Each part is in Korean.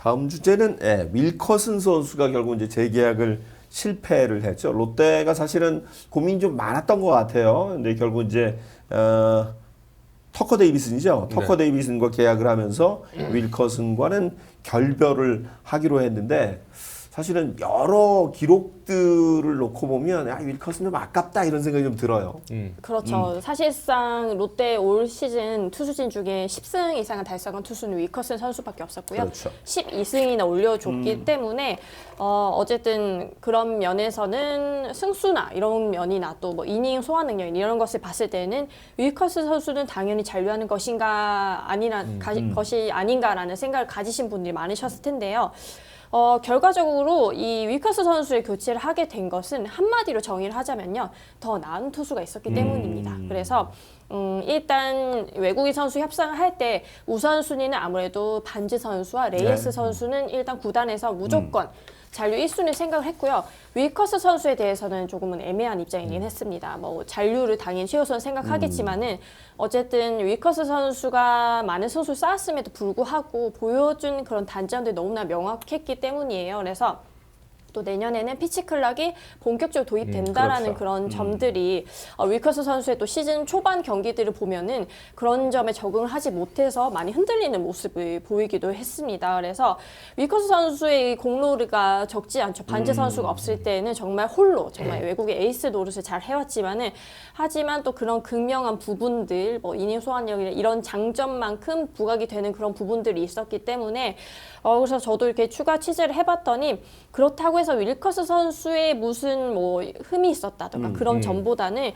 다음 주제는 윌커슨 선수가 결국 이제 재계약을 실패를 했죠. 롯데가 사실은 고민이 좀 많았던 것 같아요. 근데 결국 이제 터커 데이비슨이죠. 터커 데이비슨과 계약을 하면서 윌커슨과는 결별을 하기로 했는데 사실은 여러 기록들을 놓고 보면 윌커슨 좀 아깝다 이런 생각이 좀 들어요. 그렇죠. 사실상 롯데 올 시즌 투수진 중에 10승 이상을 달성한 투수는 윌커슨 선수밖에 없었고요. 그렇죠. 12승이나 올려줬기 때문에 어쨌든 그런 면에서는 승수나 이런 면이나 또 뭐 이닝 소화 능력 이런 것을 봤을 때는 윌커슨 선수는 당연히 잔류하는 것인가 것이 아닌가라는 생각을 가지신 분들이 많으셨을 텐데요. 결과적으로 이 윌커슨 선수의 교체를 하게 된 것은 한마디로 정의를 하자면요. 더 나은 투수가 있었기 때문입니다. 그래서 일단 외국인 선수 협상을 할 때 우선순위는 아무래도 반지 선수와 레이스 선수는 일단 구단에서 무조건 잔류 1순위 생각을 했고요. 윌커스 선수에 대해서는 조금은 애매한 입장이긴 했습니다. 뭐 잔류를 당연히 최우선 생각하겠지만은 어쨌든 윌커스 선수가 많은 선수를 쌓았음에도 불구하고 보여준 그런 단점들이 너무나 명확했기 때문이에요. 그래서 또 내년에는 피치 클락이 본격적으로 도입된다라는 그렇죠. 그런 점들이 윌커스 선수의 또 시즌 초반 경기들을 보면은 그런 점에 적응을 하지 못해서 많이 흔들리는 모습을 보이기도 했습니다. 그래서 윌커스 선수의 공로가 적지 않죠. 반지 선수가 없을 때는 정말 홀로 정말 외국의 에이스 노릇을 잘 해왔지만은 하지만 또 그런 극명한 부분들, 뭐 이닝 소화력이나 이런 장점만큼 부각이 되는 그런 부분들이 있었기 때문에 그래서 저도 이렇게 추가 취재를 해봤더니 그렇다고 해서 윌커스 선수의 무슨 뭐 흠이 있었다든가 그런 점보다는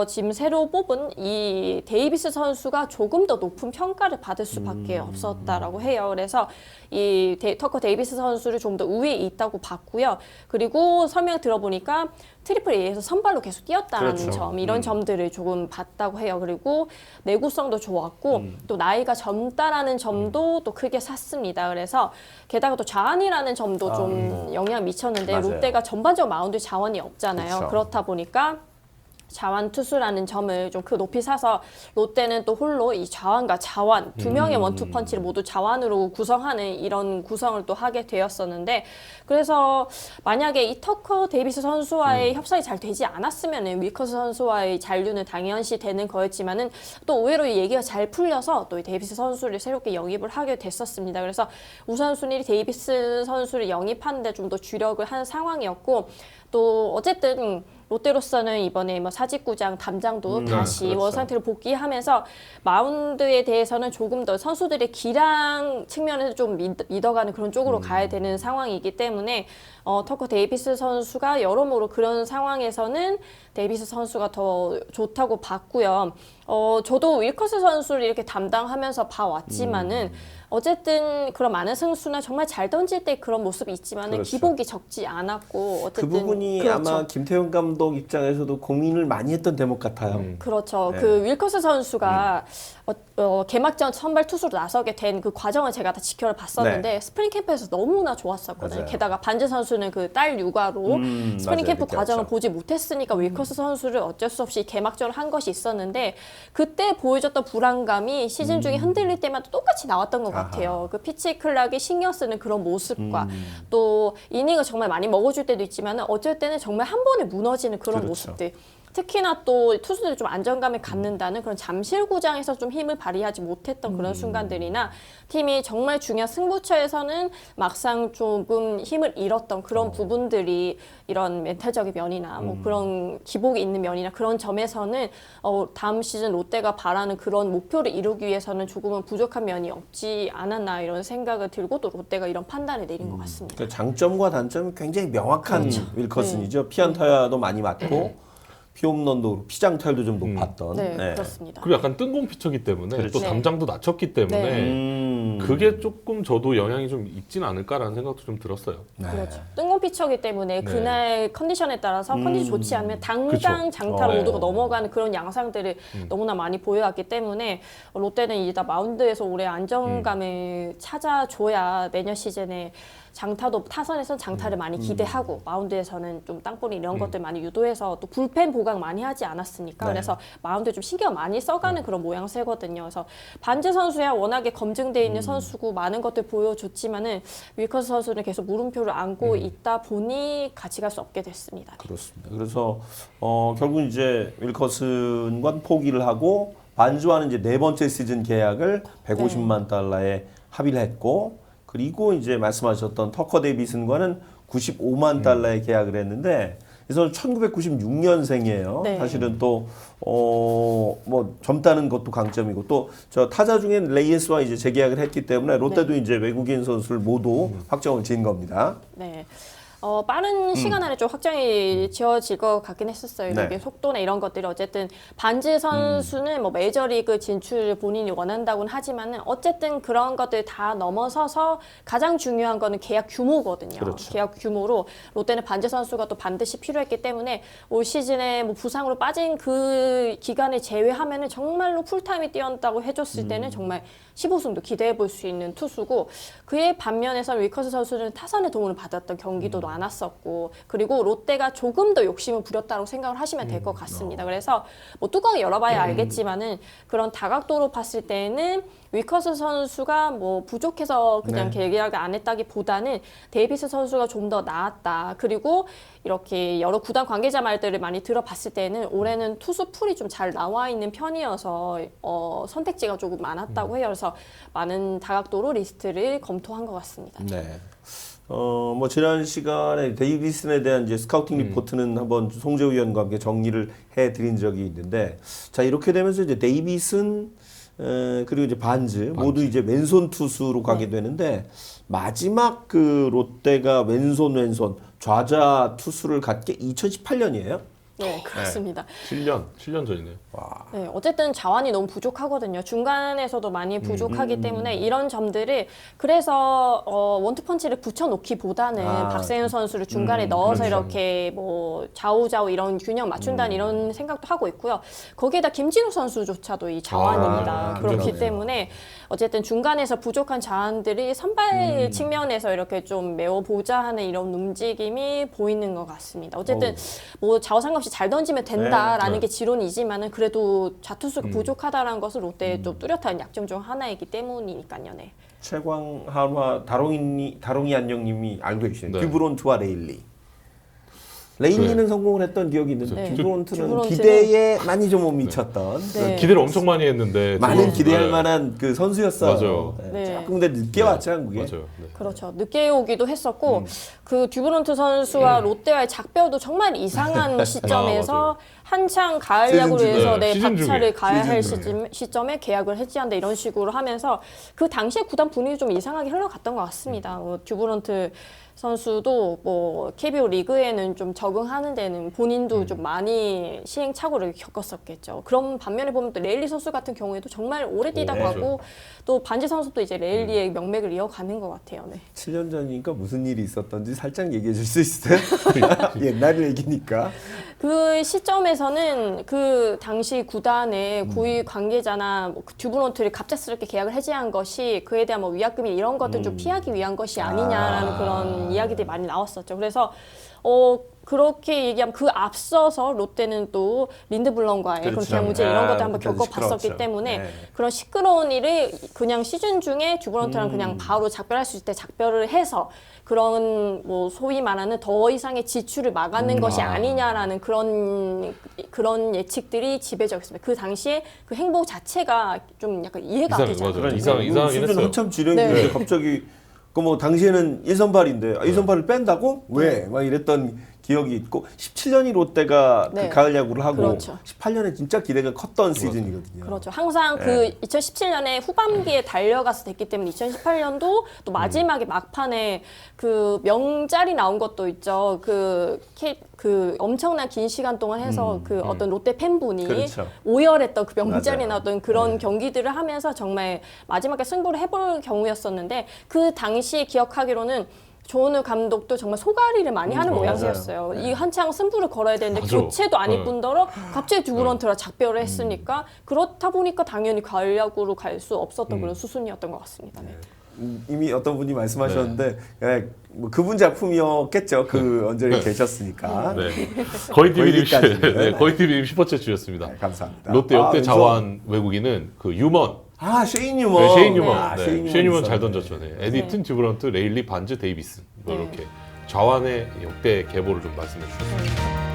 지금 새로 뽑은 이 데이비스 선수가 조금 더 높은 평가를 받을 수밖에 없었다라고 해요. 그래서 이 터커 데이비스 선수를 좀 더 우위에 있다고 봤고요. 그리고 설명 들어보니까 트리플 A에서 선발로 계속 뛰었다는 그렇죠. 점, 이런 점들을 조금 봤다고 해요. 그리고 내구성도 좋았고 또 나이가 젊다라는 점도 또 크게 샀습니다. 그래서 게다가 또 자완이라는 점도 좀 영향 미쳤는데 맞아요. 롯데가 전반적으로 마운드에 자원이 없잖아요. 그렇죠. 그렇다 보니까 자완 투수라는 점을 좀 높이 사서 롯데는 또 홀로 이 자완과 자완 두 명의 원투 펀치를 모두 자완으로 구성하는 이런 구성을 또 하게 되었었는데 그래서 만약에 이 터커 데이비스 선수와의 협상이 잘 되지 않았으면 윌커스 선수와의 잔류는 당연시 되는 거였지만은 또 의외로 이 얘기가 잘 풀려서 또 이 데이비스 선수를 새롭게 영입을 하게 됐었습니다. 그래서 우선순위 데이비스 선수를 영입하는 데 좀 더 주력을 한 상황이었고 또 어쨌든 롯데로서는 이번에 뭐 사직구장 담장도 다시 그렇죠. 원상태로 복귀하면서 마운드에 대해서는 조금 더 선수들의 기량 측면에서 좀 믿어가는 그런 쪽으로 가야 되는 상황이기 때문에 터커 데이비스 선수가 여러모로 그런 상황에서는 데이비스 선수가 더 좋다고 봤고요. 저도 윌커스 선수를 이렇게 담당하면서 봐왔지만은 어쨌든 그런 많은 승수나 정말 잘 던질 때 그런 모습이 있지만은 그렇죠. 기복이 적지 않았고 어쨌든 그 부분이 그렇죠. 아마 김태형 감독 입장에서도 고민을 많이 했던 대목 같아요. 그렇죠. 네. 그 윌커스 선수가 개막전 선발 투수로 나서게 된 그 과정을 제가 다 지켜봤었는데 스프링 캠프에서 너무나 좋았었거든요. 맞아요. 게다가 반지 선수는 그 딸 육아로 스프링 맞아요. 캠프 그때 과정을 왔죠. 보지 못했으니까 윌커스 선수를 어쩔 수 없이 개막전을 한 것이 있었는데 그때 보여줬던 불안감이 시즌 중에 흔들릴 때마다 똑같이 나왔던 것 같아요. 그 피치 클락이 신경 쓰는 그런 모습과 또 이닝을 정말 많이 먹어줄 때도 있지만 어쩔 때는 정말 한 번에 무너지는 그런 그렇죠. 모습들. 특히나 또 투수들이 좀 안정감을 갖는다는 그런 잠실구장에서 좀 힘을 발휘하지 못했던 그런 순간들이나 팀이 정말 중요한 승부처에서는 막상 조금 힘을 잃었던 그런 부분들이 이런 멘탈적인 면이나 뭐 그런 기복이 있는 면이나 그런 점에서는 다음 시즌 롯데가 바라는 그런 목표를 이루기 위해서는 조금은 부족한 면이 없지 않았나 이런 생각을 들고 또 롯데가 이런 판단을 내린 것 같습니다. 그 장점과 단점이 굉장히 명확한 윌커슨이죠. 피안타도 많이 맞고 피홈런도 피장타율도 좀 높았던. 네, 그렇습니다. 그리고 약간 뜬공 피처기 때문에 그렇죠. 또 담장도 낮췄기 때문에 그게 조금 저도 영향이 좀 있진 않을까라는 생각도 좀 들었어요. 그렇죠. 뜬공 피처기 때문에 그날 컨디션에 따라서 컨디션 좋지 않으면 당장 그쵸. 장타 모두가 넘어가는 그런 양상들을 너무나 많이 보여왔기 때문에 롯데는 이제 다 마운드에서 올해 안정감을 찾아줘야 내년 시즌에 장타도 타선에서는 장타를 많이 기대하고 마운드에서는 좀 땅볼이 이런 것들 많이 유도해서 또 불펜 보강 부각 많이 하지 않았으니까 네. 그래서 마운드에 좀 신경 많이 써가는 그런 모양새거든요. 그래서 반지 선수야 워낙에 검증돼 있는 선수고 많은 것들 보여줬지만은 윌커스 선수는 계속 물음표를 안고 있다 보니 같이 갈 수 없게 됐습니다. 그렇습니다. 그래서 결국 이제 윌커슨과 포기를 하고 반주와는 이제 네 번째 시즌 계약을 150만 달러에 합의를 했고 그리고 이제 말씀하셨던 터커 데이비슨과는 95만 달러에 계약을 했는데 이 선수 1996년생이에요. 네. 사실은 또 뭐 젊다는 것도 강점이고 또 저 타자 중에 레이에스와 이제 재계약을 했기 때문에 롯데도 이제 외국인 선수를 모두 확정을 지은 겁니다. 네. 빠른 시간 안에 좀 확정이 지어질 것 같긴 했었어요. 네. 이게 속도나 이런 것들이 어쨌든 반지 선수는 뭐 메이저리그 진출을 본인이 원한다고는 하지만은 어쨌든 그런 것들 다 넘어서서 가장 중요한 거는 계약 규모거든요. 그렇죠. 계약 규모로 롯데는 반지 선수가 또 반드시 필요했기 때문에 올 시즌에 뭐 부상으로 빠진 그 기간을 제외하면은 정말로 풀타임이 뛰었다고 해줬을 때는 정말 15승도 기대해 볼 수 있는 투수고 그의 반면에서 윌커스 선수는 타선의 도움을 받았던 경기도 많았었고 그리고 롯데가 조금 더 욕심을 부렸다고 생각을 하시면 될 것 같습니다. 그래서 뭐 뚜껑을 열어봐야 알겠지만은 그런 다각도로 봤을 때는 윌커스 선수가 뭐 부족해서 그냥 계약을 안 했다기보다는 데이비스 선수가 좀 더 나았다. 그리고 이렇게 여러 구단 관계자 말들을 많이 들어봤을 때는 올해는 투수 풀이 좀 잘 나와 있는 편이어서 선택지가 조금 많았다고 해요. 그래서 많은 다각도로 리스트를 검토한 것 같습니다. 네. 뭐 지난 시간에 데이비슨에 대한 이제 스카우팅 리포트는 한번 송재우 위원과 함께 정리를 해드린 적이 있는데, 자 이렇게 되면서 이제 데이비슨 그리고 이제 반즈 모두 이제 왼손 투수로 가게 되는데 마지막 그 롯데가 왼손 좌자 투수를 갖게 2018년이에요. 네, 그렇습니다. 7년 전이네요. 네, 어쨌든 자원이 너무 부족하거든요. 중간에서도 많이 부족하기 때문에 이런 점들을 그래서 원투펀치를 붙여놓기보다는 박세윤 선수를 중간에 넣어서 그렇죠. 이렇게 뭐 좌우좌우 이런 균형 맞춘다는 이런 생각도 하고 있고요. 거기에다 김진우 선수조차도 이 자원입니다. 그렇기 그러네요. 때문에 어쨌든 중간에서 부족한 자원들이 선발 측면에서 이렇게 좀 메워보자 하는 이런 움직임이 보이는 것 같습니다. 어쨌든 뭐 좌우 상관없이 잘 던지면 된다라는 네. 게 지론이지만은 그래도 자투수가 부족하다라는 것은 롯데의 좀 뚜렷한 약점 중 하나이기 때문이니까요. 네. 최광 한화 다롱이 안녕님이 알고 계시네요. 네. 듀브론트와 레일리. 레일리는 성공을 했던 기억이 있는데 네. 듀브론트는 듀브론트는- 기대에 많이 좀 못 미쳤던 네. 기대를 엄청 많이 했는데 많은 좀- 기대할 네. 만한 그 선수였어요. 맞아요. 네. 네. 조금 근데 늦게 왔죠 한국에. 맞아요. 네. 그렇죠. 늦게 오기도 했었고 그 듀브론트 선수와 롯데와의 작별도 정말 이상한 시점에서 한창 가을 시즌 야구를 중에. 해서 네, 내 시즌 박차를 중에. 가야 할 시즌 시점에 계약을 해지한다 이런 식으로 하면서 그 당시에 구단 분위기 좀 이상하게 흘러갔던 것 같습니다. 듀브론트 선수도 뭐 KBO 리그에는 좀 적응하는 데는 본인도 좀 많이 시행착오를 겪었었겠죠. 그런 반면에 보면 또 레일리 선수 같은 경우에도 정말 오래 뛰다 네. 가고 또 반지 선수도 이제 레일리의 명맥을 이어가는 것 같아요. 네. 7년 전이니까 무슨 일이 있었던지 살짝 얘기해 줄 수 있어요? 옛날 얘기니까. 그 시점에서는 그 당시 구단의 고위 관계자나 뭐 듀브론트를 갑작스럽게 계약을 해지한 것이 그에 대한 뭐 위약금이 이런 것들 좀 피하기 위한 것이 아니냐라는 그런 이야기들이 많이 나왔었죠. 그래서 그렇게 얘기하면 그 앞서서 롯데는 또 린드블럼과의 그런 그렇죠. 계약 문제 이런 것도 한번 그때도 겪어봤었기 시끄러웠죠. 때문에 네. 그런 시끄러운 일을 그냥 시즌 중에 듀브론트랑 그냥 바로 작별할 수 있을 때 작별을 해서 그런 뭐 소위 말하는 더 이상의 지출을 막아낸 것이 아니냐라는 그런 예측들이 지배적이었습니다. 그 당시에 그 행보 자체가 좀 약간 이해가 되지 맞아요. 않아요. 이상하긴 시즌 했어요. 한참 지령인데 네. 갑자기 그 뭐 당시에는 1선발인데 1선발을 뺀다고? 왜? 막 이랬던 기억이 있고 17년이 롯데가 네. 그 가을 야구를 하고 그렇죠. 18년에 진짜 기대가 컸던 시즌이거든요. 그렇죠. 항상 그 2017년에 후반기에 달려가서 됐기 때문에 2018년도 또 마지막에 막판에 그 명짤이 나온 것도 있죠. 그 엄청난 긴 시간 동안 해서 그 어떤 롯데 팬분이 그렇죠. 오열했던 그 명짤이 맞아요. 나왔던 그런 경기들을 하면서 정말 마지막에 승부를 해볼 경우였었는데 그 당시에 기억하기로는 조은우 감독도 정말 소가리를 많이 하는 맞아요. 모양새였어요. 이 한창 승부를 걸어야 되는데 맞아. 교체도 아닐 네. 뿐더러 갑자기 듀브론트랑 작별을 했으니까 그렇다 보니까 당연히 가을 야구로 갈 수 없었던 그런 수순이었던 것 같습니다. 네. 이미 어떤 분이 말씀하셨는데 뭐 그분 작품이었겠죠. 그 언저리에 계셨으니까. 네. 거의 DB님 거기까지는. 네, 거의 DB님 슈퍼챗 주셨습니다. 네, 감사합니다. 롯데 역대 왼손. 자완 외국인은 그 유먼. 쉐인 유먼. 네, 셰인 유먼. 아, 네, 셰인 셰인 유먼 있었네. 잘 던졌죠. 네. 에디튼, 듀브런트, 레일리, 반즈, 데이비슨. 뭐 네. 이렇게 좌완의 역대 계보를 좀 말씀해 주셨습니다.